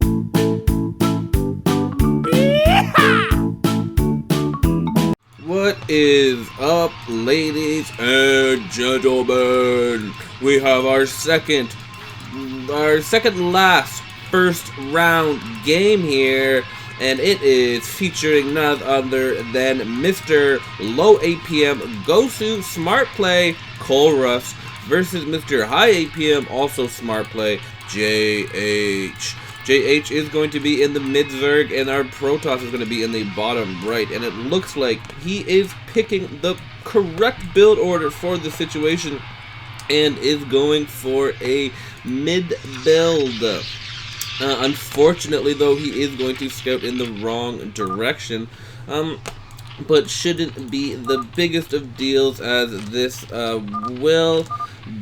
What is up, ladies and gentlemen? We have our second last first round game here, and it is featuring none other than Mr. Low APM Gosu Smart Play ColheRust versus Mr. High APM also Smart Play JH. JH is going to be in the mid-zerg, and our Protoss is going to be in the bottom right. And it looks like he is picking the correct build order for the situation and is going for a mid-build. Unfortunately, though, he is going to scout in the wrong direction. But shouldn't be the biggest of deals, as this will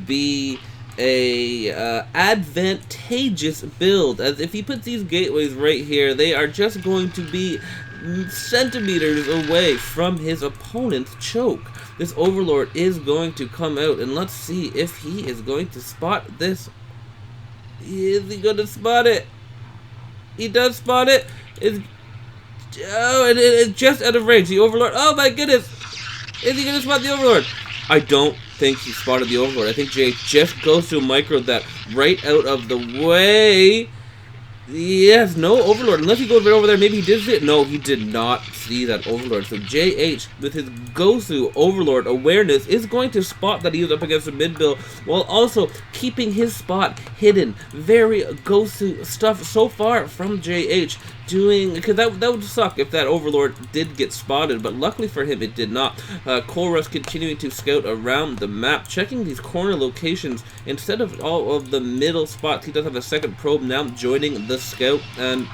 be a advantageous build, as if he puts these gateways right here, they are just going to be centimeters away from his opponent's choke. This Overlord is going to come out, and let's see if he is going to spot this. Is he going to spot it? He does spot it. It's just out of range. The Overlord, oh my goodness, is he going to spot the Overlord? I don't think he spotted the Overlord. I think Jay just goes to micro that right out of the way. Yes, no Overlord. Unless he goes right over there, maybe he did see it. No, he did not see that Overlord. So JH, with his Gosu Overlord awareness, is going to spot that he was up against the mid-bill, while also keeping his spot hidden. Very Gosu stuff so far from JH. Because that would suck if that Overlord did get spotted, but luckily for him it did not. ColheRust continuing to scout around the map, checking these corner locations instead of all of the middle spots. He does have a second probe now joining the scout, and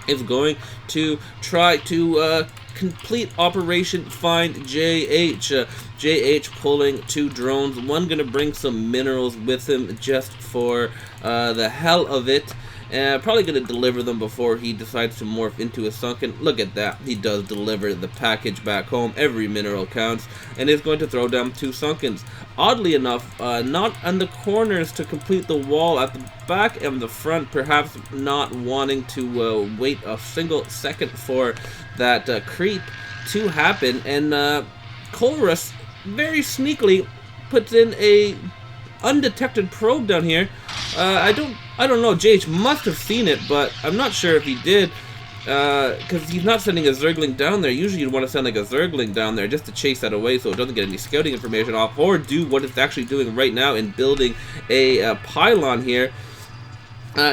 is going to try to complete Operation Find JH. JH pulling 2 drones, one gonna bring some minerals with him just for the hell of it. Probably going to deliver them before he decides to morph into a sunken. Look at that. He does deliver the package back home. Every mineral counts. And is going to throw down 2 sunkens. Oddly enough, not on the corners to complete the wall at the back and the front. Perhaps not wanting to wait a single second for that creep to happen. And ColheRust very sneakily puts in a undetected probe down here. I don't know, JH must have seen it, but I'm not sure if he did, because he's not sending a Zergling down there. Usually you'd want to send like a Zergling down there just to chase that away so it doesn't get any scouting information off, or do what it's actually doing right now in building a pylon here.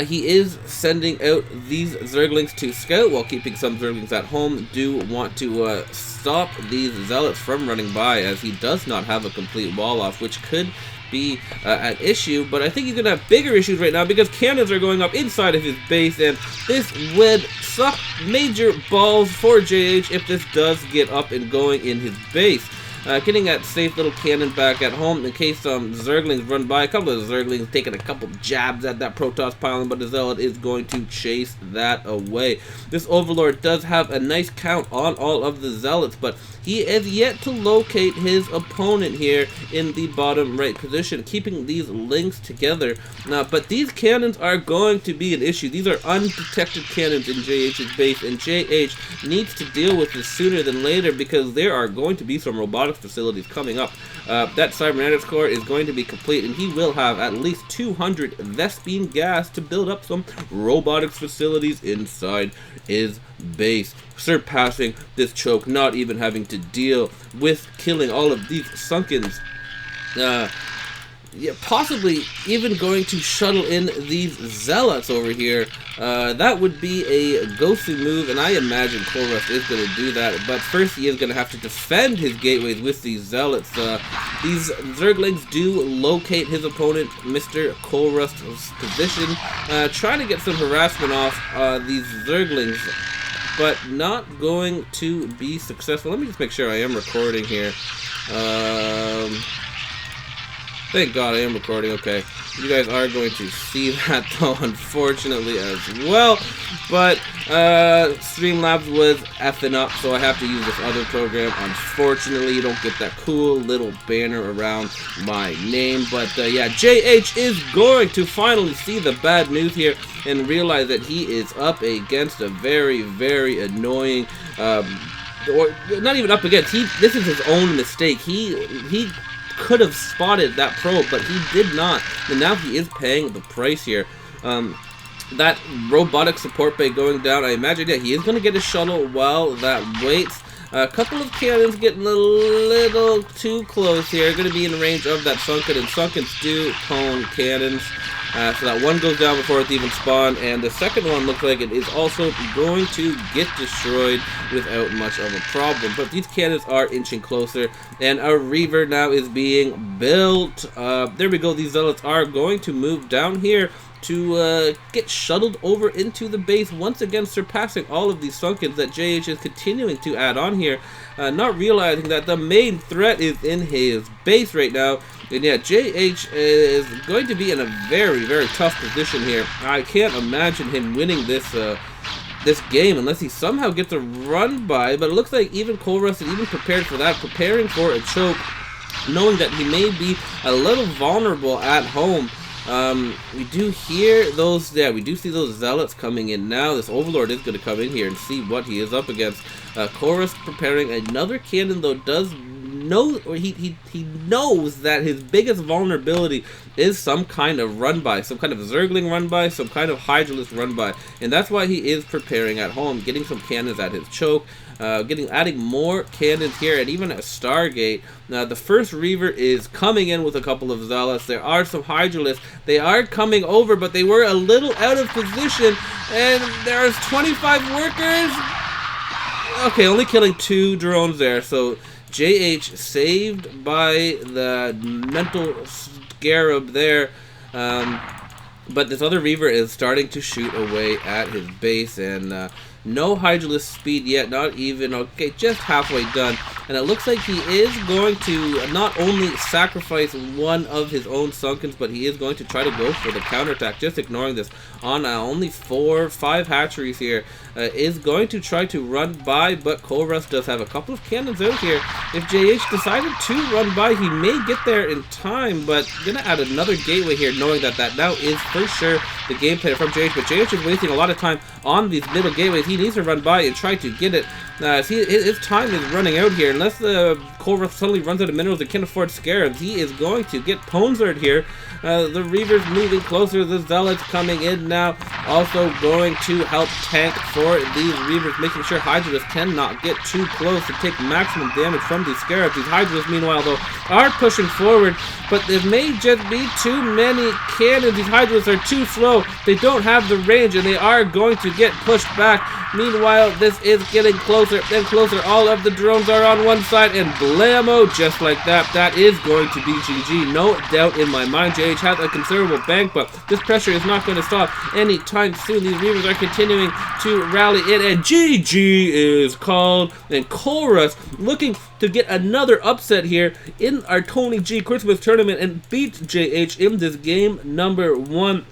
He is sending out these Zerglings to scout while keeping some Zerglings at home. Do want to stop these Zealots from running by, as he does not have a complete wall off, which could be an issue, but I think he's gonna have bigger issues right now because cannons are going up inside of his base, and this would suck major balls for JH if this does get up and going in his base. Getting that safe little cannon back at home in case some Zerglings run by. A couple of Zerglings taking a couple jabs at that Protoss pylon, but the Zealot is going to chase that away. This Overlord does have a nice count on all of the Zealots, but he has yet to locate his opponent here in the bottom right position, keeping these links together. But these cannons are going to be an issue. These are undetected cannons in JH's base, and JH needs to deal with this sooner than later because there are going to be some robotics facilities coming up. That cybernetics core is going to be complete, and he will have at least 200 Vespene gas to build up some robotics facilities inside his base, surpassing this choke, not even having to deal with killing all of these sunkens. Yeah, possibly even going to shuttle in these Zealots over here. That would be a Gosu move, and I imagine ColheRust is going to do that. But first, he is going to have to defend his gateways with these Zealots. These Zerglings do locate his opponent, Mr. ColheRust's position, trying to get some harassment off these Zerglings, but not going to be successful. Let me just make sure I am recording here. Thank God I am recording. Okay, you guys are going to see that though, unfortunately, as well. But Streamlabs was effing up, so I have to use this other program. Unfortunately, you don't get that cool little banner around my name. But yeah, JH is going to finally see the bad news here and realize that he is up against a very, very annoying, or not even up against. This is his own mistake. He could have spotted that probe, but he did not, and now he is paying the price here. That robotic support bay going down, I imagine, yeah, he is going to get a shuttle while that waits. A couple of cannons getting a little too close here, going to be in range of that Sunken, and Sunkens do cone cannons. So that one goes down before it even spawned, and the second one looks like it is also going to get destroyed without much of a problem. But these cannons are inching closer, and a Reaver now is being built. There we go, these Zealots are going to move down here to get shuttled over into the base, once again surpassing all of these Sunkens that JH is continuing to add on here, not realizing that the main threat is in his base right now. And yeah, JH is going to be in a very, very tough position here. I can't imagine him winning this this game unless he somehow gets a run by, but it looks like even ColheRust is even prepared for that, preparing for a choke, knowing that he may be a little vulnerable at home. We do hear those, yeah, we do see those Zealots coming in now. This Overlord is going to come in here and see what he is up against. ColheRust preparing another cannon, though, does know, or he knows that his biggest vulnerability is some kind of run-by, some kind of Zergling run-by, some kind of Hydralisk run-by, and that's why he is preparing at home, getting some cannons at his choke, adding more cannons here, and even a Stargate. Now, the first Reaver is coming in with a couple of Zealots. There are some Hydralisks. They are coming over, but they were a little out of position, and there's 25 workers. Okay, only killing 2 drones there, so JH saved by the mental scarab there. But this other Reaver is starting to shoot away at his base, and no Hydralisk speed yet, not even, okay, just halfway done. And it looks like he is going to not only sacrifice one of his own Sunkens, but he is going to try to go for the counterattack, just ignoring this on only 4-5 hatcheries here. Is going to try to run by, but ColheRust does have a couple of cannons out here. If JH decided to run by, he may get there in time, but gonna add another gateway here, knowing that that now is for sure the game plan from JH, but JH is wasting a lot of time on these middle gateways. He needs to run by and try to get it. His time is running out here. Unless the ColheRust suddenly runs out of minerals and can't afford Scarabs, he is going to get Ponzered here. The Reavers moving closer, the Zealots coming in now, also going to help tank for these Reavers, making sure Hydralisks cannot get too close to take maximum damage from these Scarabs. These Hydralisks, meanwhile, though, are pushing forward, but there may just be too many cannons. These Hydralisks are too slow. They don't have the range, and they are going to get pushed back. Meanwhile, this is getting closer and closer. All of the drones are on one side, and blammo, just like that, that is going to be GG. No doubt in my mind. JH has a considerable bank, but this pressure is not going to stop anytime soon. These Reavers are continuing to rally in, and GG is called. And ColheRust looking to get another upset here in our TonyG Christmas tournament and beat JH in this game number 1.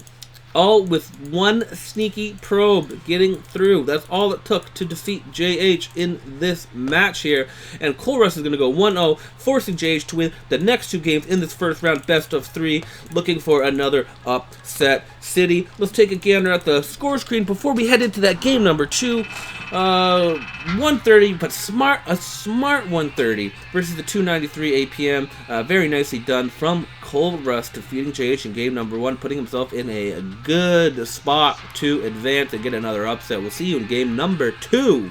All with one sneaky probe getting through. That's all it took to defeat JH in this match here. And ColheRust is going to go 1-0, forcing JH to win the next 2 games in this first round, best of 3, looking for another upset city. Let's take a gander at the score screen before we head into that game number 2. 130, but a smart 130 versus the 293 APM. Very nicely done from ColheRust, defeating JH in game number 1, putting himself in a good spot to advance and get another upset. We'll see you in game number 2.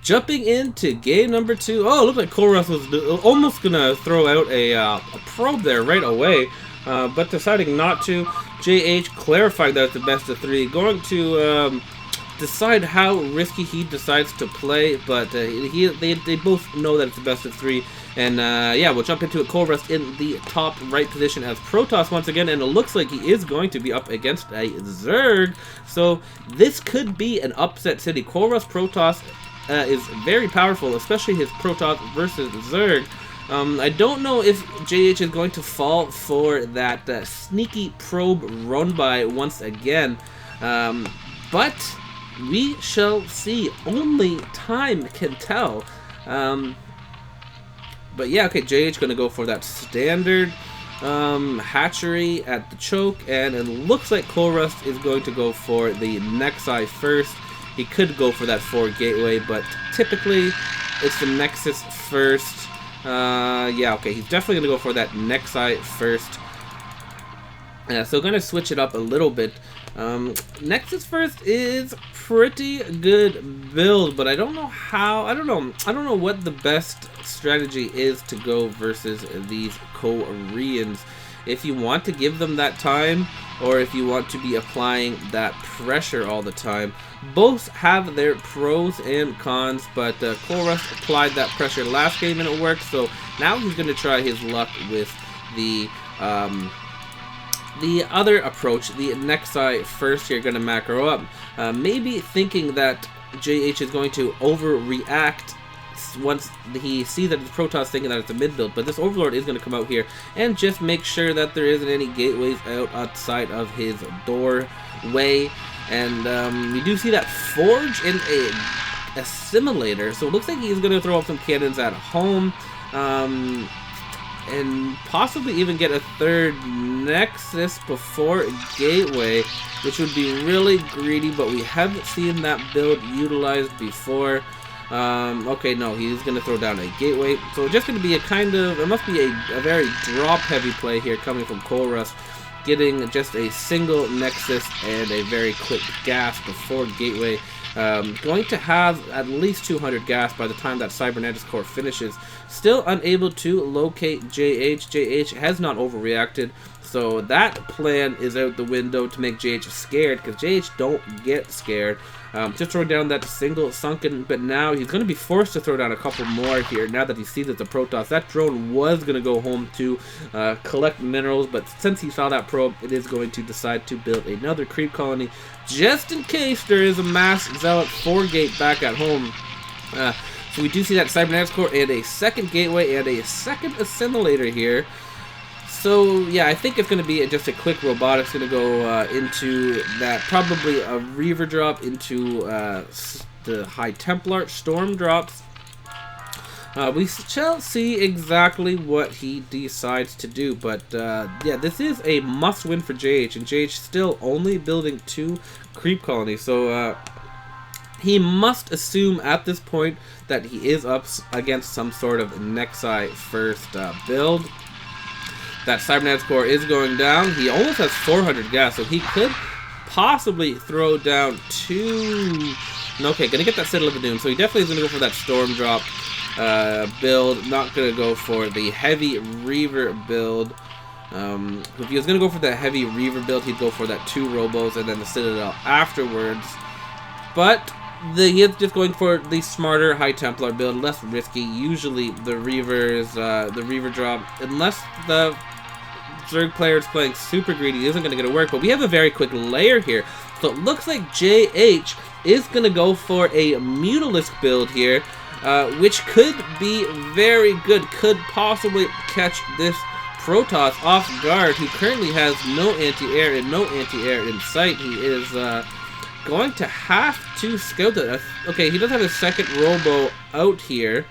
Jumping into game number 2. Oh, it looked like ColheRust was almost gonna throw out a probe there right away, but deciding not to. JH clarifying that it's the best of 3, going to decide how risky he decides to play, but they both know that it's the best of 3. And yeah, we'll jump into it. ColheRust in the top right position as Protoss once again, and it looks like he is going to be up against a Zerg, so this could be an upset city. ColheRust Protoss is very powerful, especially his Protoss versus Zerg. I don't know if JH is going to fall for that sneaky probe run by once again, but we shall see. Only time can tell. But yeah, okay, JH going to go for that standard hatchery at the choke, and it looks like ColheRust is going to go for the Nexi first. He could go for that 4 gateway, but typically it's the Nexus first. Yeah, okay, he's definitely going to go for that Nexi first. So going to switch it up a little bit. Nexus first is pretty good build, but I don't know how. I don't know what the best strategy is to go versus these Koreans. If you want to give them that time, or if you want to be applying that pressure all the time. Both have their pros and cons, but ColheRust applied that pressure last game and it worked, so now he's going to try his luck with the other approach, the Nexi first here, going to macro up. Maybe thinking that JH is going to overreact once he sees that it's Protoss, thinking that it's a mid build, but this Overlord is going to come out here and just make sure that there isn't any gateways outside of his doorway. And we do see that Forge in a Assimilator, so it looks like he's going to throw up some cannons at home, and possibly even get a third Nexus before Gateway, which would be really greedy, but we haven't seen that build utilized before. Okay, no, he's going to throw down a Gateway, so just going to be a kind of, it must be a very drop-heavy play here coming from ColheRust, getting just a single Nexus and a very quick gas before Gateway. Going to have at least 200 gas by the time that Cybernetics Core finishes. Still unable to locate JH. JH has not overreacted, so that plan is out the window to make JH scared, because JH don't get scared. Just throw down that single sunken, but now he's going to be forced to throw down a couple more here now that he sees it's a Protoss. That drone was going to go home to collect minerals, but since he saw that probe, it is going to decide to build another creep colony just in case there is a mass zealot 4-gate back at home. So we do see that Cybernetics Core and a second gateway and a second assimilator here. So yeah, I think it's going to be just a quick robotics, going to go into that, probably a Reaver drop into the High Templar Storm drops. We shall see exactly what he decides to do, but yeah, this is a must-win for JH, and JH still only building 2 creep colonies, so he must assume at this point that he is up against some sort of Nexi first build. That Cybernetics Core is going down. He almost has 400 gas, so he could possibly throw down 2... Okay, gonna get that Citadel of the Doom, so he definitely is gonna go for that Storm drop build. Not gonna go for the heavy Reaver build. If he was gonna go for that heavy Reaver build, he'd go for that 2 Robos and then the Citadel afterwards. But he is just going for the smarter High Templar build, less risky. Usually the Reaver drop, unless the Zerg player is playing super greedy, isn't going to get to work. But we have a very quick layer here, so it looks like JH is going to go for a Mutalisk build here, which could be very good. Could possibly catch this Protoss off guard, who currently has no anti-air and no anti-air in sight. He is going to have to scout that. Okay, he does have a second Robo out here.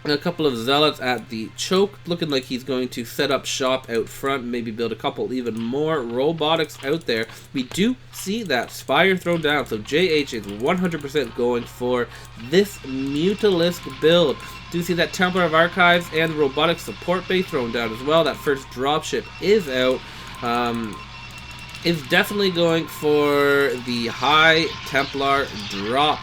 And a couple of Zealots at the choke, looking like he's going to set up shop out front, maybe build a couple even more robotics out there. We do see that Spire thrown down, so JH is 100% going for this Mutalisk build. Do see that Templar of Archives and robotic support base thrown down as well. That first dropship is out. Is definitely going for the High Templar drop.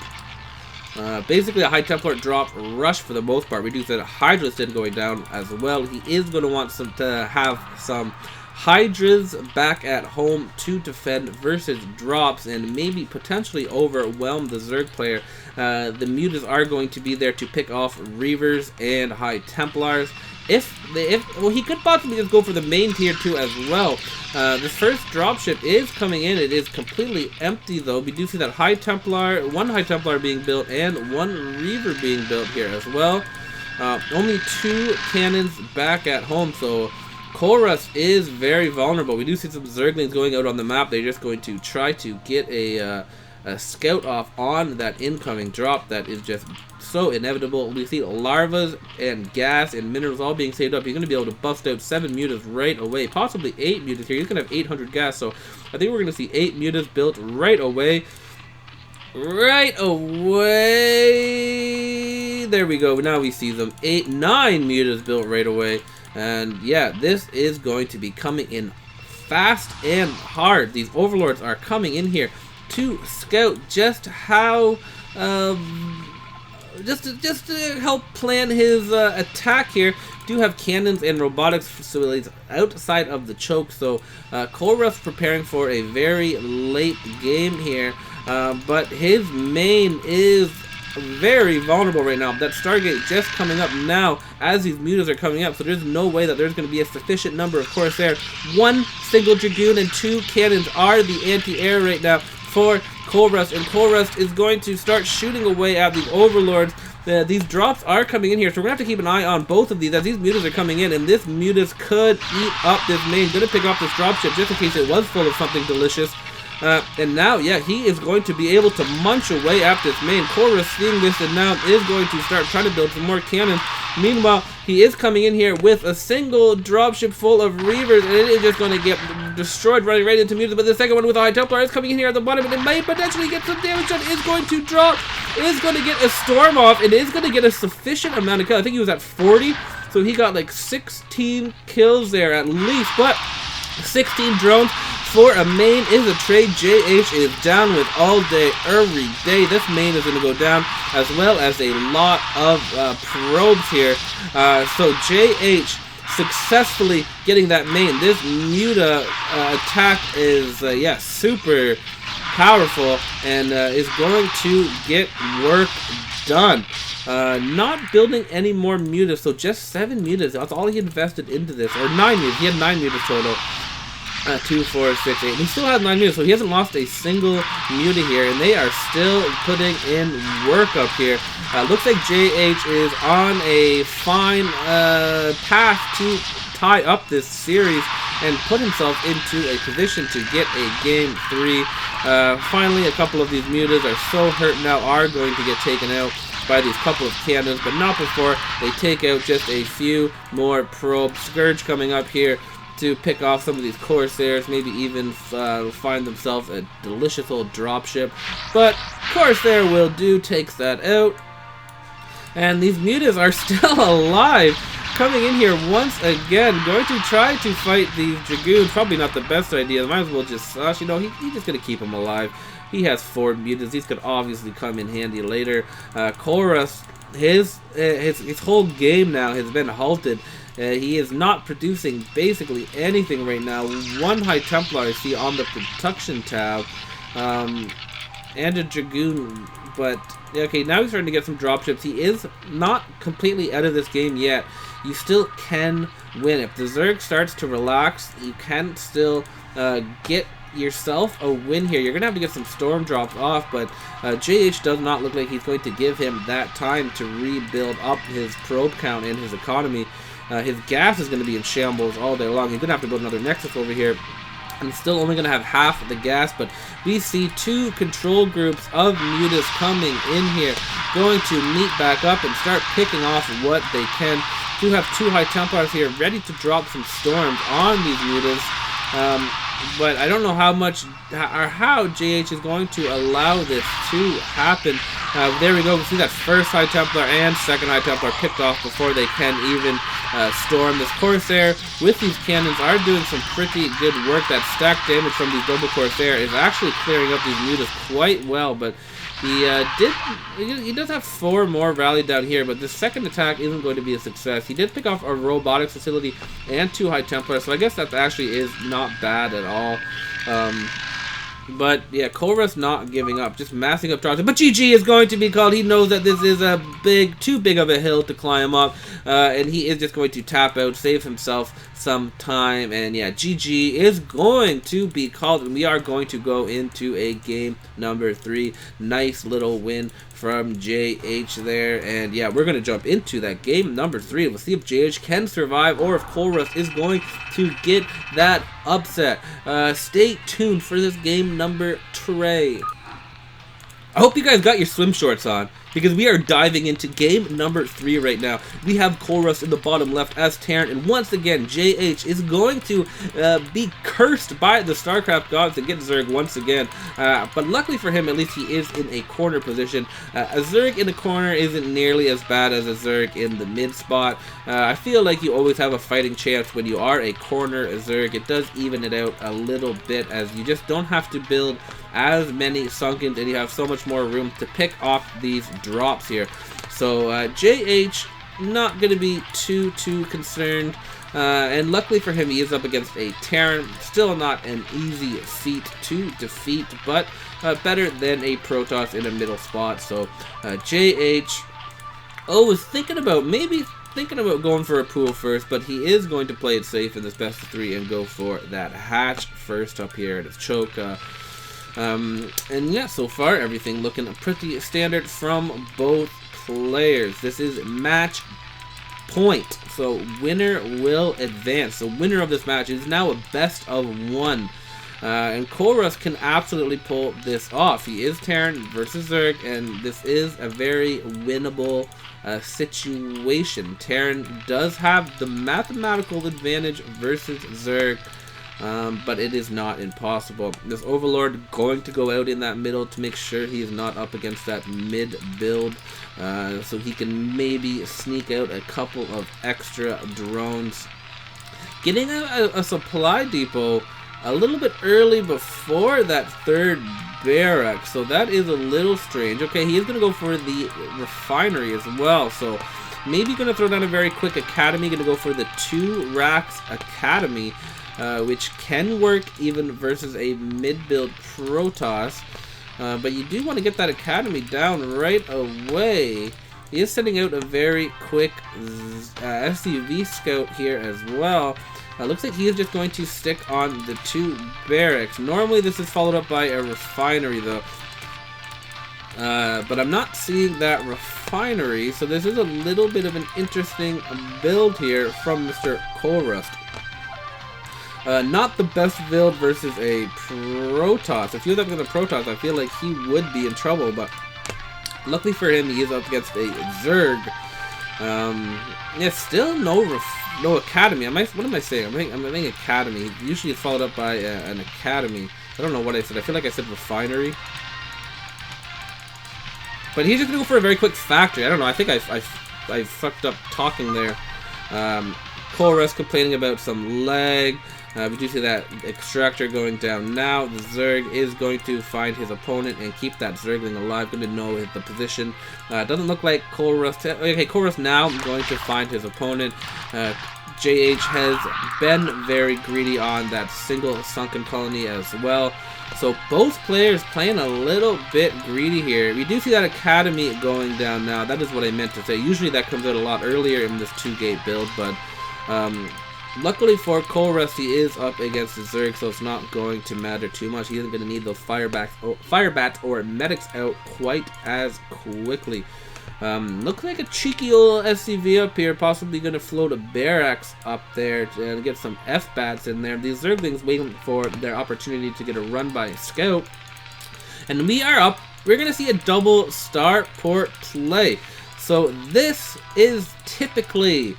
Basically a High Templar drop rush for the most part. We do see that Hydra's going down as well. He is going to want to have some Hydras back at home to defend versus drops and maybe potentially overwhelm the Zerg player. The Mutas are going to be there to pick off Reavers and High Templars. Well, he could possibly just go for the main tier 2 as well. This first dropship is coming in. It is completely empty though. We do see that High Templar, 1 High Templar being built and 1 Reaver being built here as well. Only 2 cannons back at home, so ColheRust is very vulnerable. We do see some Zerglings going out on the map. They're just going to try to get a scout off on that incoming drop that is just so inevitable. We see larvas and gas and minerals all being saved up. He's going to be able to bust out 7 mutas right away, possibly 8 mutas here. He's going to have 800 gas, so I think we're going to see 8 mutas built right away. Right away. There we go. Now we see them. 9 mutas built right away. And yeah, this is going to be coming in fast and hard. These overlords are coming in here to scout just how just to help plan his attack here. Do have cannons and robotics facilities outside of the choke, so ColheRust preparing for a very late game here, but his main is very vulnerable right now. That Stargate just coming up now as these mutas are coming up, so there's no way that there's going to be a sufficient number of Corsair. 1 single Dragoon and 2 cannons are the anti-air right now for ColheRust, and ColheRust is going to start shooting away at these overlords. These drops are coming in here, so we're going to have to keep an eye on both of these as these mutas are coming in, and this mutas could eat up this main. Going to pick off this dropship just in case it was full of something delicious. And now, yeah, he is going to be able to munch away at this main. ColheRust seeing this and now is going to start trying to build some more cannons. Meanwhile, he is coming in here with a single dropship full of Reavers, and it is just going to get destroyed running right into mutas. But the second one with a High Templar is coming in here at the bottom, and it might potentially get some damage done. Is going to drop, is going to get a storm off, and is going to get a sufficient amount of kills. I think he was at 40, so he got like 16 kills there at least, but 16 drones for a main is a trade. JH is down with all day, every day. This main is going to go down, as well as a lot of probes here. So JH successfully getting that main. This muta attack is, yeah, super powerful and is going to get work done. Not building any more mutas, so just 7 mutas. That's all he invested into this, or 9 mutas. He had 9 mutas total. 2, 4, 6, 8. He still has 9 mutas, so he hasn't lost a single muta here, and they are still putting in work up here. Looks like JH is on a fine path to tie up this series and put himself into a position to get a game 3. Finally, a couple of these mutas are so hurt now, are going to get taken out by these couple of cannons, but not before they take out just a few more probes. Scourge coming up here to pick off some of these Corsairs, maybe even find themselves a delicious old dropship. But Corsair will do, takes that out. And these mutas are still alive, coming in here once again, going to try to fight these Dragoons. Probably not the best idea. Might as well just, you know, he's just going to keep them alive. He has 4 mutas. These could obviously come in handy later. ColheRust, his whole game now has been halted. He is not producing basically anything right now. 1 High Templar I see on the production tab, and a Dragoon. But okay, now he's starting to get some dropships. He is not completely out of this game yet. You still can win. If the Zerg starts to relax, you can still get yourself a win here. You're gonna have to get some storm drops off, but JH does not look like he's going to give him that time to rebuild up his probe count and his economy. His gas is going to be in shambles all day long. He's going to have to build another Nexus over here. And still only going to have half of the gas, but we see 2 control groups of mutas coming in here, going to meet back up and start picking off what they can. Do have 2 High Templars here ready to drop some storms on these mutas. But I don't know how much or how JH is going to allow this to happen. There we go. We see that first High Templar and second High Templar picked off before they can even storm. This Corsair with these cannons are doing some pretty good work. That stack damage from these double Corsair is actually clearing up these mutas quite well, but he does have 4 more rallied down here, but the second attack isn't going to be a success. He did pick off a robotics facility and 2 High Templars, so I guess that actually is not bad at all. But yeah, ColheRust not giving up, just massing up drops. But GG is going to be called. He knows that this is a too big of a hill to climb up, and he is just going to tap out, save himself some time, and yeah, GG is going to be called, and we are going to go into a game number 3. Nice little win from JH there, and yeah, we're going to jump into that game number 3. We'll see if JH can survive or if ColheRust is going to get that upset. Stay tuned for this game number 3. I hope you guys got your swim shorts on, because we are diving into game number 3 right now. We have ColheRust in the bottom left as Terran, and once again, JH is going to be cursed by the StarCraft gods to get Zerg once again. But luckily for him, at least he is in a corner position. A Zerg in the corner isn't nearly as bad as a Zerg in the mid spot. I feel like you always have a fighting chance when you are a corner Zerg. It does even it out a little bit, as you just don't have to build as many sunkens, and you have so much more room to pick off these drops here. So JH not going to be too concerned, and luckily for him, he is up against a Terran. Still not an easy feat to defeat, but better than a Protoss in a middle spot. So JH was thinking about going for a pool first, but he is going to play it safe in this best of 3 and go for that hatch first up here at his choke. And yeah, so far everything looking pretty standard from both players. This is match point, so winner will advance. The winner of this match is now a best of 1, and ColheRust can absolutely pull this off. He is Terran versus Zerg, and this is a very winnable situation. Terran does have the mathematical advantage versus Zerg, but it is not impossible. This Overlord going to go out in that middle to make sure he is not up against that mid build, so he can maybe sneak out a couple of extra drones. Getting a supply depot a little bit early before that third barrack, so that is a little strange. Okay, he is going to go for the refinery as well, so maybe going to throw down a very quick academy, going to go for the 2 racks academy, which can work even versus a mid-build Protoss, but you do want to get that academy down right away. He is sending out a very quick SUV scout here as well. Looks like he is just going to stick on the 2 barracks. Normally this is followed up by a refinery though, but I'm not seeing that refinery, so this is a little bit of an interesting build here from Mr. ColheRust. Not the best build versus a Protoss. If he was up against a Protoss, I feel like he would be in trouble, but luckily for him, he is up against a Zerg. Yeah, still no academy. What am I saying? I'm saying academy. Usually it's followed up by an academy. I don't know what I said. I feel like I said refinery. But he's just gonna go for a very quick factory. I don't know. I think I fucked up talking there. ColheRust complaining about some lag. We do see that extractor going down now. The Zerg is going to find his opponent and keep that Zergling alive. Going to know the position. Doesn't look like ColheRust. Okay, ColheRust now going to find his opponent. JH has been very greedy on that single sunken colony as well. So both players playing a little bit greedy here. We do see that academy going down now. That is what I meant to say. Usually that comes out a lot earlier in this 2-gate build, but luckily for ColheRust, he is up against the Zerg, so it's not going to matter too much. He isn't going to need those fire bats or medics out quite as quickly. Looks like a cheeky old SCV up here, possibly going to float a barracks up there and get some F-bats in there. These Zerglings waiting for their opportunity to get a run by a scout. And we are up. We're going to see a double starport play. So this is typically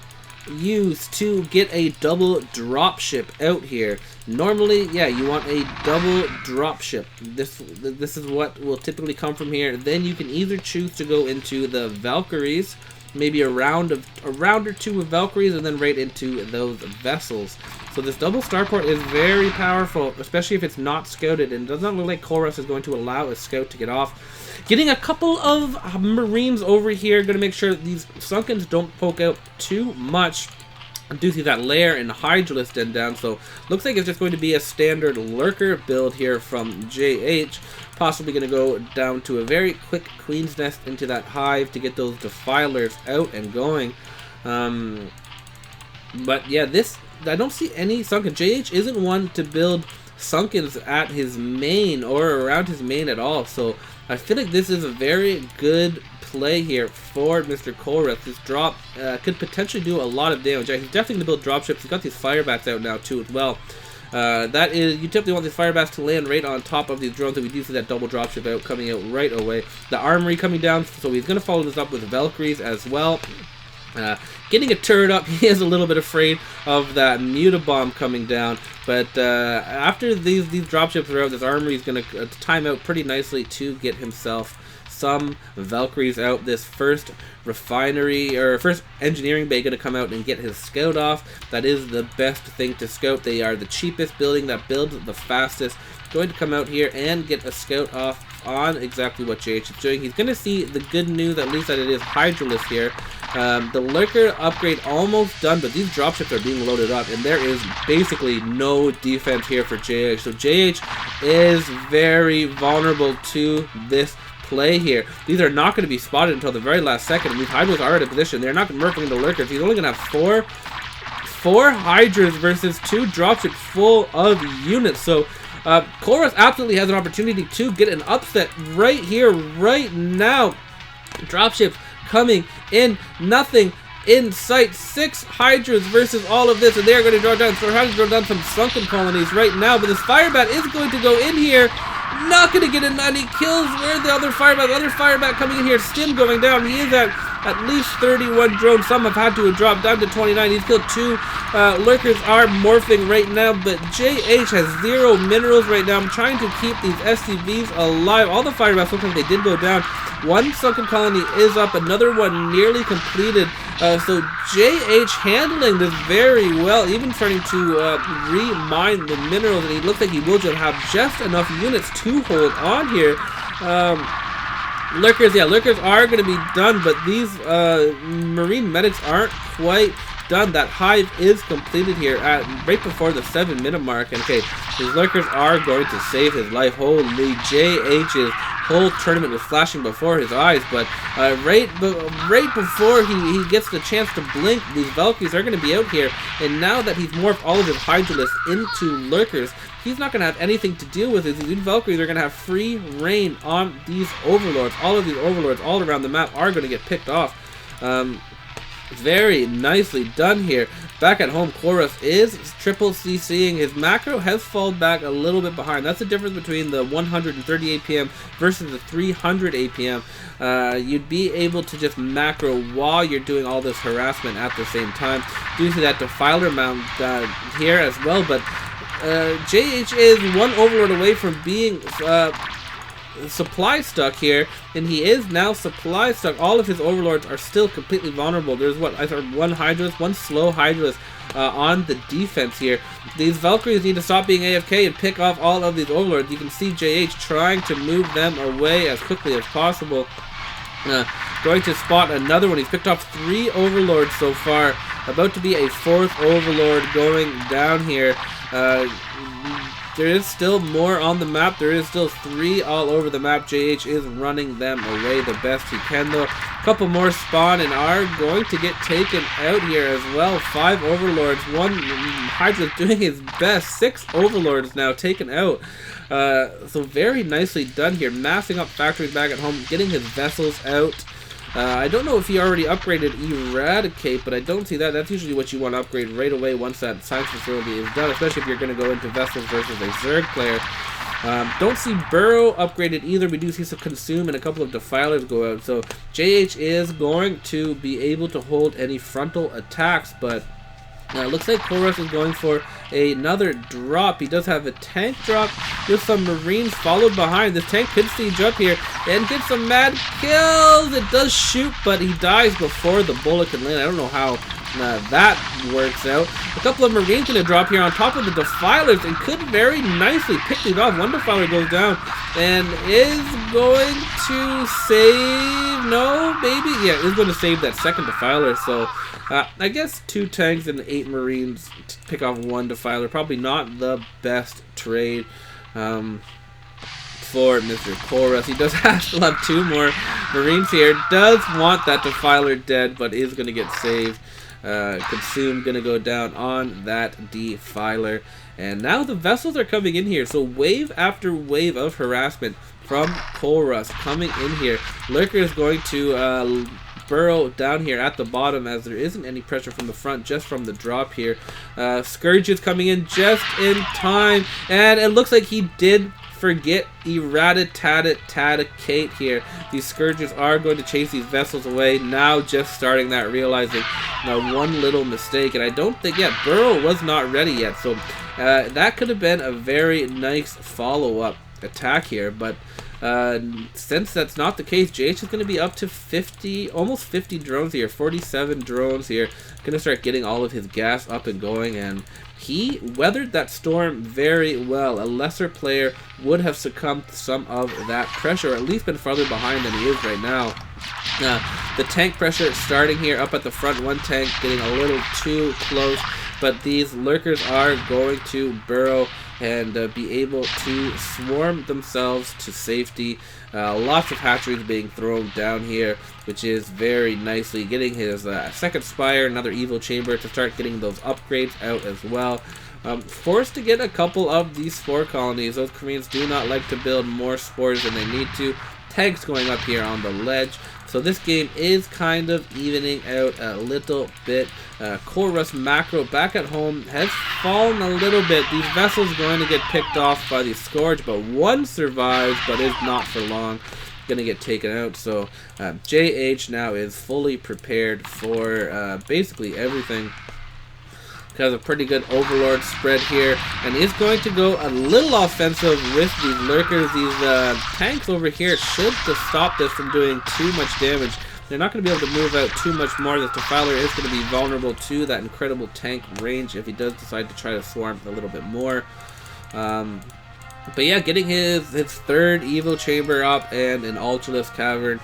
used to get a double dropship out here. Normally, yeah, you want a double dropship. This is what will typically come from here. Then you can either choose to go into the Valkyries, maybe a round or 2 of Valkyries, and then right into those vessels. So this double starport is very powerful, especially if it's not scouted, and it does not look like ColheRust is going to allow a scout to get off. Getting a couple of Marines over here, going to make sure that these Sunkens don't poke out too much. do see that lair and Hydralisk den down, so looks like it's just going to be a standard lurker build here from JH. Possibly going to go down to a very quick Queen's Nest into that hive to get those defilers out and going. But yeah, this, I don't see any sunken. JH isn't one to build sunkens at his main or around his main at all, so I feel like this is a very good play here for Mr. ColheRust. This drop could potentially do a lot of damage. He's definitely going to build dropships. He's got these fire bats out now too as well. That is, you typically want these fire bats to land right on top of these drones, and we do see that double dropship out coming out right away. The armory coming down, so he's going to follow this up with Valkyries as well. Getting a turret up, he is a little bit afraid of that Mutabomb coming down, but after these dropships are out, this armory is going to time out pretty nicely to get himself some Valkyries out. This first refinery, or first engineering bay, going to come out and get his scout off. That is the best thing to scout. They are the cheapest building that builds the fastest. Going to come out here and get a scout off on exactly what JH is doing. He's going to see the good news, at least, that it is Hydralisk here. The lurker upgrade almost done, but these dropships are being loaded up, and there is basically no defense here for JH. So JH is very vulnerable to this play here. These are not going to be spotted until the very last second. These Hydras are out of position. They're not murking the lurkers. He's only going to have four Hydras versus 2 dropships full of units. So ColheRust absolutely has an opportunity to get an upset right here, right now. Dropships coming in, nothing in sight. 6 Hydras versus all of this, and they are going to draw down. So we're having to draw down some sunken colonies right now, but this Firebat is going to go in here. Not going to get a 90 kills. Where's the other Firebat? The other Firebat coming in here, still going down. He is at least 31 drones. Some have had to drop down to 29. He's killed 2. Lurkers are morphing right now, but JH has 0 minerals right now. I'm trying to keep these SCVs alive. All the Firebats look like they did go down. 1 sunken colony is up, another one nearly completed. So JH handling this very well, even starting to re-mine the minerals, and he looks like he will just have just enough units to hold on here. Lurkers, yeah, lurkers are going to be done, but these marine medics aren't quite done. That hive is completed here at right before the 7-minute mark, and okay, his lurkers are going to save his life. Holy, JH's whole tournament was flashing before his eyes, but right before he gets the chance to blink, these Valkyries are going to be out here, and now that he's morphed all of his Hydralisks into lurkers, he's not going to have anything to deal with it. These Valkyries are going to have free reign on these overlords. All of these overlords all around the map are going to get picked off. Very nicely done here. Back at home, ColheRust is triple CCing. His macro has fallen back a little bit behind. That's the difference between the 130 APM versus the 300 APM. You'd be able to just macro while you're doing all this harassment at the same time. Do see that defiler mount here as well, but JH is 1 overlord away from being supply stuck here, and he is now supply stuck. All of his overlords are still completely vulnerable. There's what I heard, 1 Hydralisk, 1 slow Hydralisk on the defense here. These Valkyries need to stop being AFK and pick off all of these overlords. You can see JH trying to move them away as quickly as possible. Going to spot another one. He's picked off 3 overlords so far. About to be a 4th overlord going down here. There is still more on the map. There is still 3 all over the map. JH is running them away the best he can, though. A couple more spawn and are going to get taken out here as well. 5 overlords. 1 Hydra doing his best. 6 overlords now taken out. So very nicely done here. Massing up factories back at home. Getting his vessels out. I don't know if he already upgraded Eradicate, but I don't see that. That's usually what you want to upgrade right away once that science facility is done, especially if you're going to go into Vessels versus a Zerg player. Don't see Burrow upgraded either. We do see some Consume and a couple of Defilers go out. So JH is going to be able to hold any frontal attacks, but looks like ColheRust is going for another drop. He does have a tank drop with some Marines followed behind. This tank could siege up here and get some mad kills. It does shoot, but he dies before the bullet can land. I don't know how that works out. A couple of Marines going to drop here on top of the Defilers and could very nicely pick it off. One Defiler goes down and is going to save. No, maybe. Yeah, is going to save that second Defiler. So I guess 2 tanks and 8 Marines to pick off 1 Defiler. Probably not the best trade for Mr. ColheRust. He does still have 2 more Marines here. Does want that Defiler dead, but is going to get saved. Consume going to go down on that Defiler. And now the vessels are coming in here. So wave after wave of harassment from ColheRust coming in here. Lurker is going to burrow down here at the bottom as there isn't any pressure from the front, just from the drop here. Scourge is coming in just in time. And it looks like he did forget Eradicate here. These Scourges are going to chase these vessels away. Now just starting that, realizing one little mistake. And I don't think, Burrow was not ready yet. So that could have been a very nice follow-up attack here. But since that's not the case, JH is going to be up to 50, almost 50 drones here. 47 drones here. Going to start getting all of his gas up and going, and he weathered that storm very well. A lesser player would have succumbed to some of that pressure, or at least been farther behind than he is right now. The tank pressure starting here up at the front. 1 tank getting a little too close, but these Lurkers are going to burrow and be able to swarm themselves to safety. Lots of hatcheries being thrown down here, which is very nicely getting his second Spire, another Evil Chamber to start getting those upgrades out as well. Forced to get a couple of these spore colonies. Those Koreans do not like to build more spores than they need to. Tanks going up here on the ledge. So this game is kind of evening out a little bit. ColheRust macro back at home has fallen a little bit. These vessels going to get picked off by the Scourge, but 1 survives, but is not for long. Going to get taken out. So JH now is fully prepared for basically everything. Has a pretty good Overlord spread here, and is going to go a little offensive with these Lurkers. These tanks over here should just stop this from doing too much damage. They're not going to be able to move out too much more. This Defiler is going to be vulnerable to that incredible tank range if he does decide to try to swarm a little bit more. But yeah, getting his 3rd Evil Chamber up and an Ultralisk Cavern,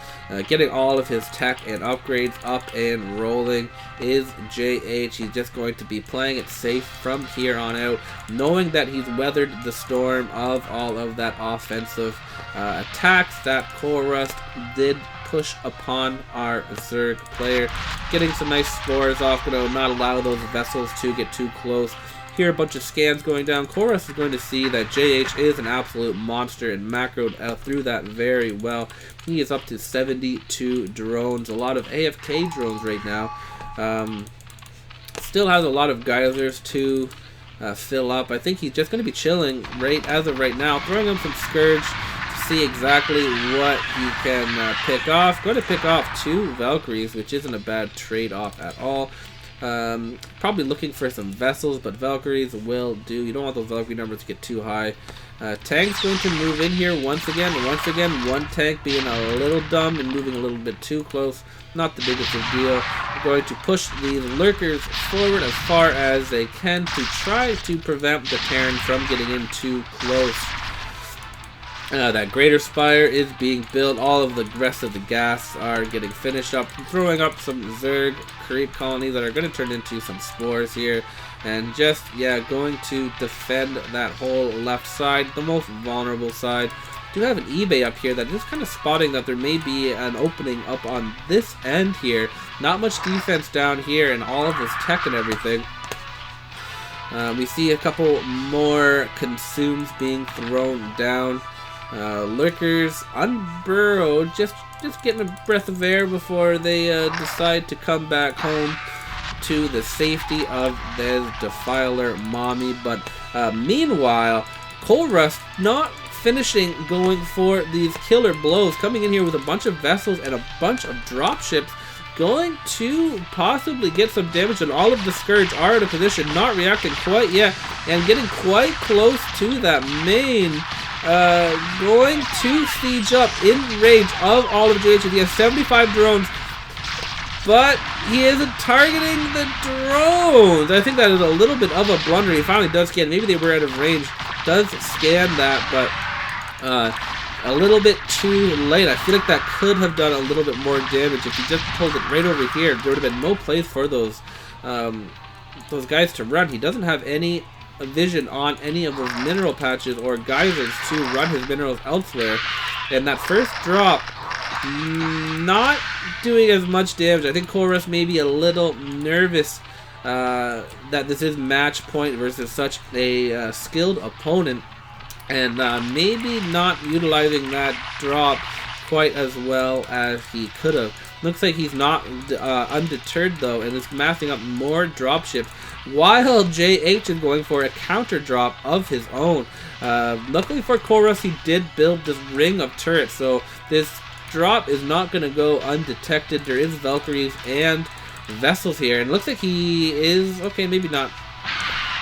getting all of his tech and upgrades up and rolling is JH. He's just going to be playing it safe from here on out, knowing that he's weathered the storm of all of that offensive attacks that ColheRust did push upon our Zerg player. Getting some nice spores off, going to not allow those vessels to get too close. Here, a bunch of scans going down. ColheRust is going to see that JH is an absolute monster and macroed out through that very well. He is up to 72 drones, a lot of AFK drones right now. Still has a lot of geysers to fill up. I think he's just going to be chilling right as of right now, throwing him some Scourge to see exactly what he can pick off. Going to pick off 2 Valkyries, which isn't a bad trade-off at all. Probably looking for some vessels, but Valkyries will do. You don't want those Valkyrie numbers to get too high. Tank's going to move in here once again. 1 tank being a little dumb and moving a little bit too close. Not the biggest of deal. We're going to push these Lurkers forward as far as they can to try to prevent the Terran from getting in too close. That Greater Spire is being built. All of the rest of the gas are getting finished up. Throwing up some Zerg creep colonies that are going to turn into some spores here. And just, going to defend that whole left side, the most vulnerable side. Do have an eBay up here that is kind of spotting that there may be an opening up on this end here. Not much defense down here and all of this tech and everything. We see a couple more consumes being thrown down. Lurkers unburrowed, just getting a breath of air before they decide to come back home to the safety of their Defiler mommy. But meanwhile, ColheRust not finishing going for these killer blows, coming in here with a bunch of vessels and a bunch of dropships, going to possibly get some damage, and all of the Scourge are in a position, not reacting quite yet, and getting quite close to that main. Going to siege up in range of all of JH. He has 75 drones. but he isn't targeting the drones. I think that is a little bit of a blunder. He finally does scan. Maybe they were out of range. Does scan that, but a little bit too late. I feel like that could have done a little bit more damage if he just pulled it right over here. There would have been no place for those guys to run. He doesn't have any vision on any of those mineral patches or geysers to run his minerals elsewhere. And that first drop, not doing as much damage. I think ColheRust may be a little nervous that this is match point versus such a skilled opponent, and maybe not utilizing that drop quite as well as he could have. Looks like he's not undeterred though, and is massing up more dropships, while JH is going for a counter drop of his own. Luckily for ColheRust, he did build this ring of turrets, so this drop is not going to go undetected. There is Valkyries and vessels here, and looks like he is okay. Maybe not.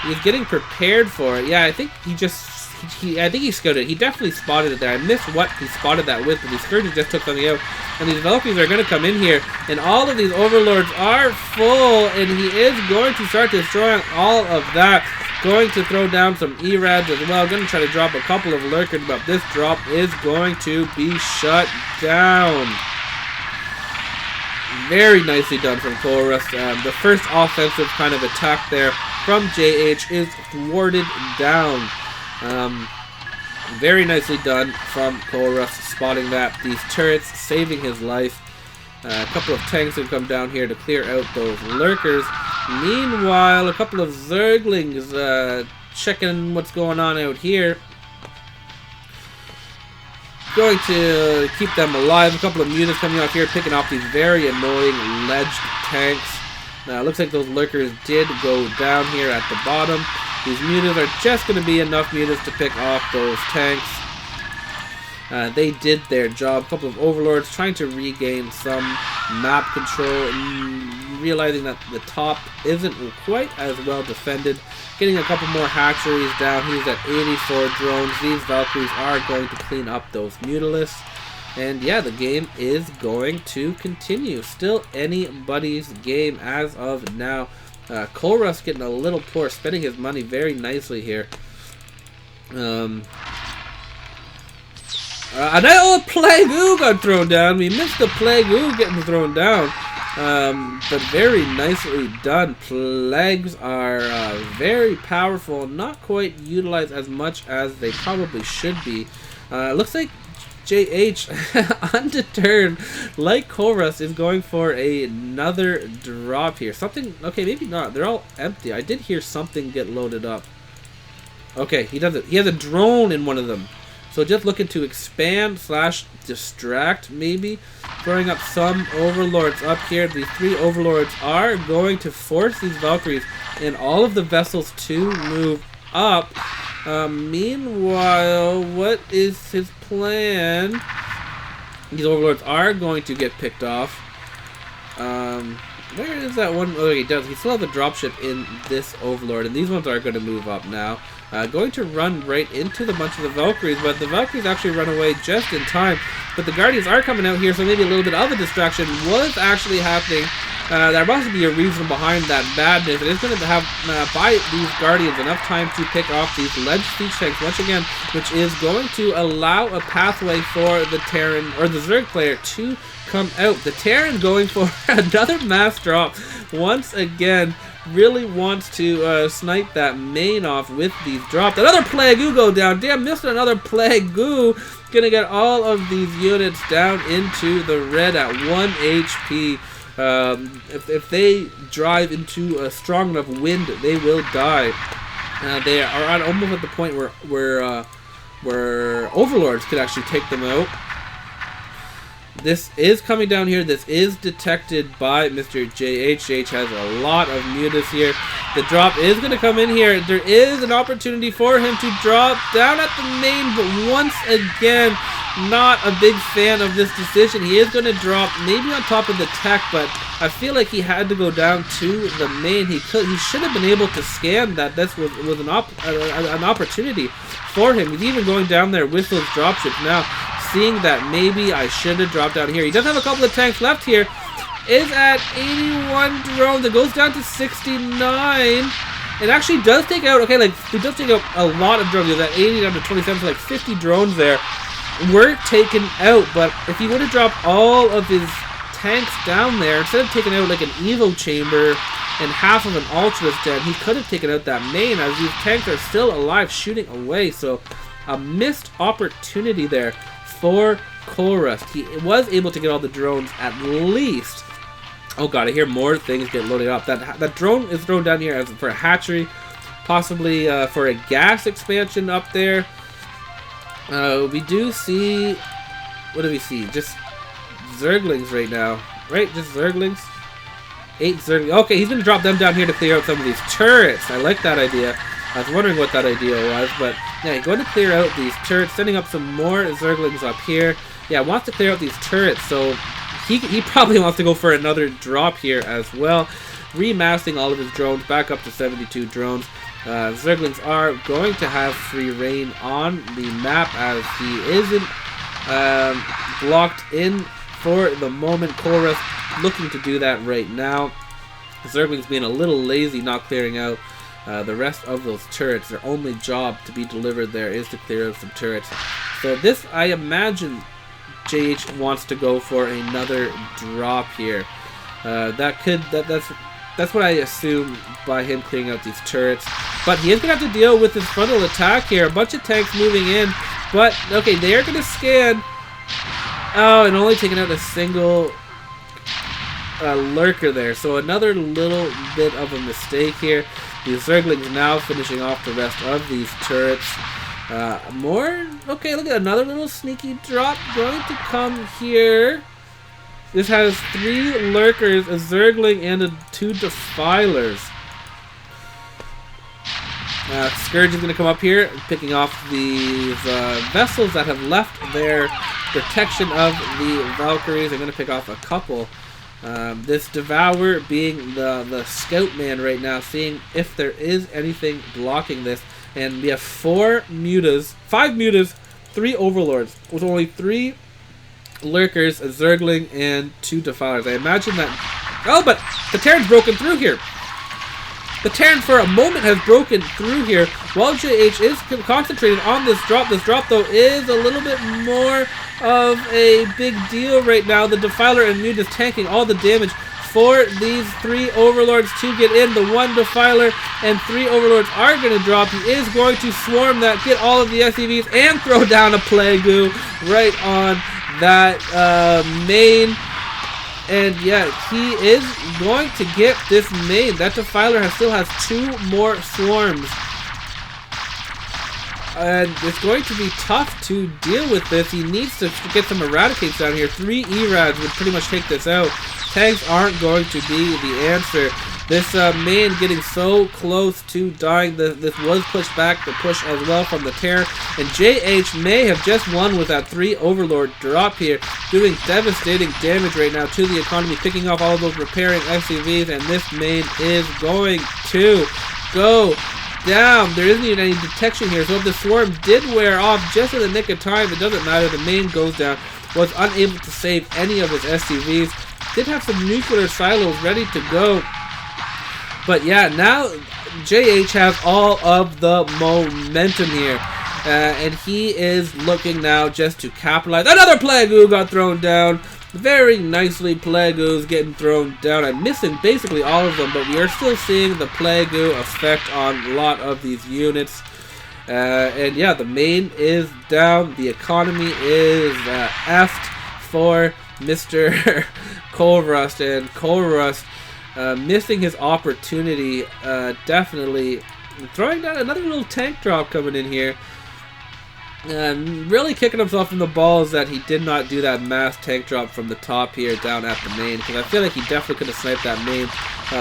He's getting prepared for it. Yeah, I think I think he scouted it. He definitely spotted it there. I missed what he spotted that with, but these Scourges just took something out. And these Valkyries are going to come in here, and all of these Overlords are full, and he is going to start destroying all of that. Going to throw down some E-Rads as well. Going to try to drop a couple of Lurkers, but this drop is going to be shut down. Very nicely done from ColheRust. The first offensive kind of attack there from JH is thwarted down. Very nicely done from ColheRust, spotting that. These turrets saving his life. A couple of tanks have come down here to clear out those Lurkers. Meanwhile, a couple of Zerglings checking what's going on out here. Going to keep them alive. A couple of mutas coming out here, picking off these very annoying ledged tanks. Now, it looks like those Lurkers did go down here at the bottom. These mutas are just going to be enough mutas to pick off those tanks. They did their job. A couple of Overlords trying to regain some map control, and realizing that the top isn't quite as well defended. Getting a couple more hatcheries down. He's at 84 drones. These Valkyries are going to clean up those Mutalisks. And yeah, the game is going to continue. Still anybody's game as of now. ColheRust getting a little poor, spending his money very nicely here. Oh, Plague Ooh got thrown down. We missed the Plague Ooh getting thrown down. But very nicely done. Plagues are very powerful, not quite utilized as much as they probably should be. Looks like JH, undeterred, like ColheRust, is going for another drop here. Something, okay, maybe not. They're all empty. I did hear something get loaded up. Okay, he does it. He has a drone in one of them. So just looking to expand / distract, maybe. Throwing up some Overlords up here. These 3 Overlords are going to force these Valkyries and all of the vessels to move up. Meanwhile, what is his plan? These Overlords are going to get picked off. Where is that one? Oh, he does. He still has a dropship in this Overlord, and these ones are going to move up now. Going to run right into the bunch of the Valkyries, but the Valkyries actually run away just in time. But the Guardians are coming out here, so maybe a little bit of a distraction was actually happening. There must be a reason behind that badness. It is going to have, buy these Guardians enough time to pick off these ledge siege tanks once again, which is going to allow a pathway for the Terran, or the Zerg player, to come out. The Terran going for another mass drop once again. Really wants to snipe that main off with these drops. Another Plague Ooh go down. Damn, missed another Plague Ooh. Gonna get all of these units down into the red at 1 HP. If they drive into a strong enough wind, they will die. They are almost at the point where Overlords could actually take them out. This is coming down here. This is detected by Mr. JH. JH has a lot of mutas here. The drop is going to come in here. There is an opportunity for him to drop down at the main, but once again, not a big fan of this decision. He is going to drop maybe on top of the tech, but I feel like he had to go down to the main. He should have been able to scan that. This was an opportunity for him. He's even going down there with those dropships now, seeing that maybe I should have dropped down here. He does have a couple of tanks left here. is at 81 drones. It goes down to 69. It actually does take out, okay, like, it does take out a lot of drones. That 80 down to 27, so like 50 drones there were taken out. But if he would have dropped all of his tanks down there, instead of taking out like an Evo chamber and half of an Ultra's dead, he could have taken out that main, as these tanks are still alive shooting away. So a missed opportunity there for ColheRust. He was able to get all the drones at least. Oh god, I hear more things get loaded up. That drone is thrown down here as for a hatchery, possibly for a gas expansion up there. We do see, what do we see? Just Zerglings right now, right? Just Zerglings. 8 Zerglings. Okay, he's gonna drop them down here to clear out some of these turrets. I like that idea. I was wondering what that idea was, but yeah, he's going to clear out these turrets, sending up some more Zerglings up here. Yeah, wants to clear out these turrets, so he probably wants to go for another drop here as well. Remassing all of his drones back up to 72 drones. Zerglings are going to have free reign on the map as he isn't blocked in for the moment. ColheRust looking to do that right now. Zerglings being a little lazy, not clearing out the rest of those turrets. Their only job to be delivered there is to clear out some turrets. So this, I imagine, JH wants to go for another drop here. That's what I assume by him clearing out these turrets. But he is going to have to deal with his frontal attack here. A bunch of tanks moving in. But, okay, they are going to scan. Oh, and only taking out a single lurker there. So another little bit of a mistake here. The Zerglings now finishing off the rest of these turrets. Okay, look at another little sneaky drop going to come here. This has 3 lurkers, a Zergling, and 2 defilers. Scourge is going to come up here, picking off these vessels that have left their protection of the Valkyries. I'm going to pick off a couple. This Devour being the scout man right now, seeing if there is anything blocking this. And we have 5 mutas, 3 overlords, with only 3 lurkers, a Zergling, and 2 defilers. I imagine that... Oh, but the Terran's broken through here. The Terran for a moment has broken through here, while JH is concentrated on this drop. This drop, though, is a little bit more of a big deal right now. The Defiler and Mute is tanking all the damage for these 3 overlords to get in. The 1 defiler and 3 overlords are going to drop. He is going to swarm that, get all of the SCVs, and throw down a Plague right on that main. And yeah, he is going to get this main. That defiler still has 2 more swarms. And it's going to be tough to deal with this. He needs to get some Eradicates down here. 3 Erads would pretty much take this out. Tanks aren't going to be the answer. This main getting so close to dying. This was pushed back, the push as well from the Terran. And JH may have just won with that 3 Overlord drop here, doing devastating damage right now to the economy, picking off all of those repairing SCVs, and this main is going to go down. There isn't even any detection here, so if the swarm did wear off just in the nick of time, it doesn't matter. The main goes down. Was unable to save any of his SCVs. Did have some nuclear silos ready to go. But yeah, now JH has all of the momentum here. And he is looking now just to capitalize. Another Plague got thrown down. Very nicely, Plague getting thrown down. I'm missing basically all of them, but we are still seeing the Plague effect on a lot of these units. And yeah, the main is down. The economy is effed for Mr. ColheRust, and ColheRust missing his opportunity, definitely throwing down another little tank drop coming in here. Really kicking himself in the balls that he did not do that mass tank drop from the top here down at the main, because I feel like he definitely could have sniped that main.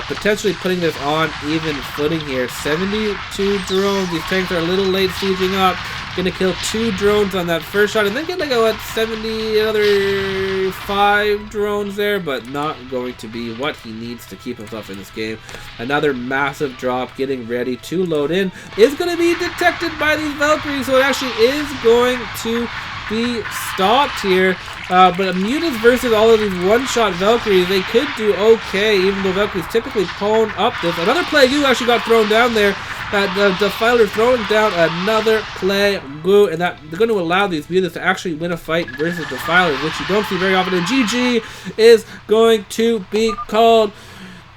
Potentially putting this on even footing here. 72 drones. These tanks are a little late sieging up. Gonna kill 2 drones on that first shot, and then get like a, what, 70, another 5 drones there, but not going to be what he needs to keep himself in this game. Another massive drop getting ready to load in. Is going to be detected by these Valkyries, so it actually is going to be stopped here. But Mutas versus all of these one-shot Valkyries, they could do okay, even though Valkyries typically pawn up this. Another Plague actually got thrown down there. The Defiler throwing down another Plague, and that they're going to allow these Mutas to actually win a fight versus Defilers, which you don't see very often. And GG is going to be called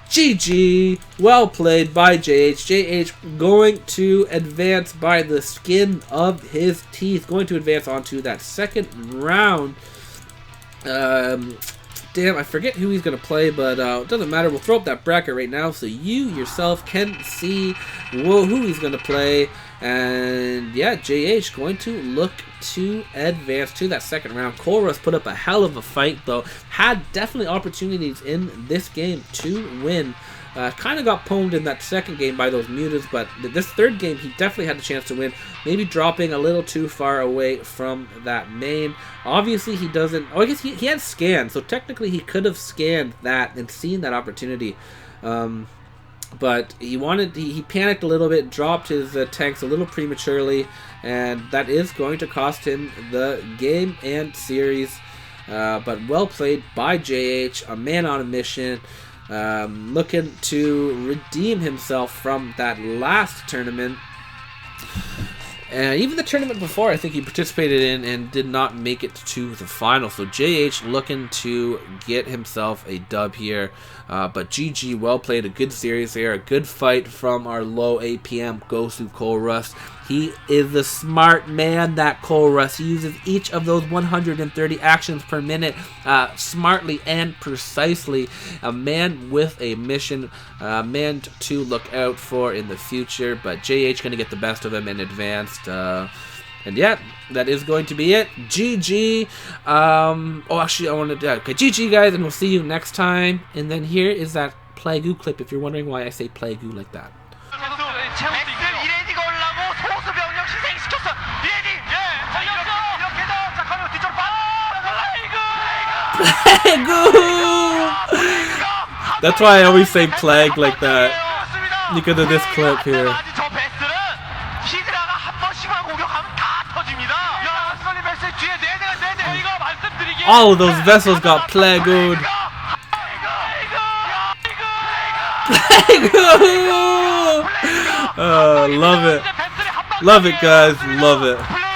GG. Well played by JH. JH going to advance by the skin of his teeth. Going to advance onto that second round. Damn, I forget who he's going to play, but it doesn't matter. We'll throw up that bracket right now so you yourself can see who he's going to play. And yeah, JH going to look to advance to that second round. ColheRust put up a hell of a fight, though. Had definitely opportunities in this game to win. Kind of got pwned in that second game by those Mutas, but this third game he definitely had a chance to win. Maybe dropping a little too far away from that main. Obviously he doesn't... Oh, I guess he had scanned, so technically he could have scanned that and seen that opportunity. But he panicked a little bit, dropped his tanks a little prematurely, and that is going to cost him the game and series. But well played by JH, a man on a mission. Looking to redeem himself from that last tournament. And even the tournament before, I think he participated in and did not make it to the final. So JH looking to get himself a dub here. But GG, well played, a good series here, a good fight from our low APM Gosu ColheRust. He is the smart man, that ColheRust. He uses each of those 130 actions per minute smartly and precisely. A man with a mission, a man to look out for in the future. But JH going to get the best of him and advanced. And yeah, that is going to be it. GG. Oh, actually, I wanted to... Okay, GG, guys, and we'll see you next time. And then here is that Plague clip, if you're wondering why I say Plague like that. That's why I always say Plague like that. Because of this clip here. All of those vessels got plagued. Love it. Love it, guys. Love it.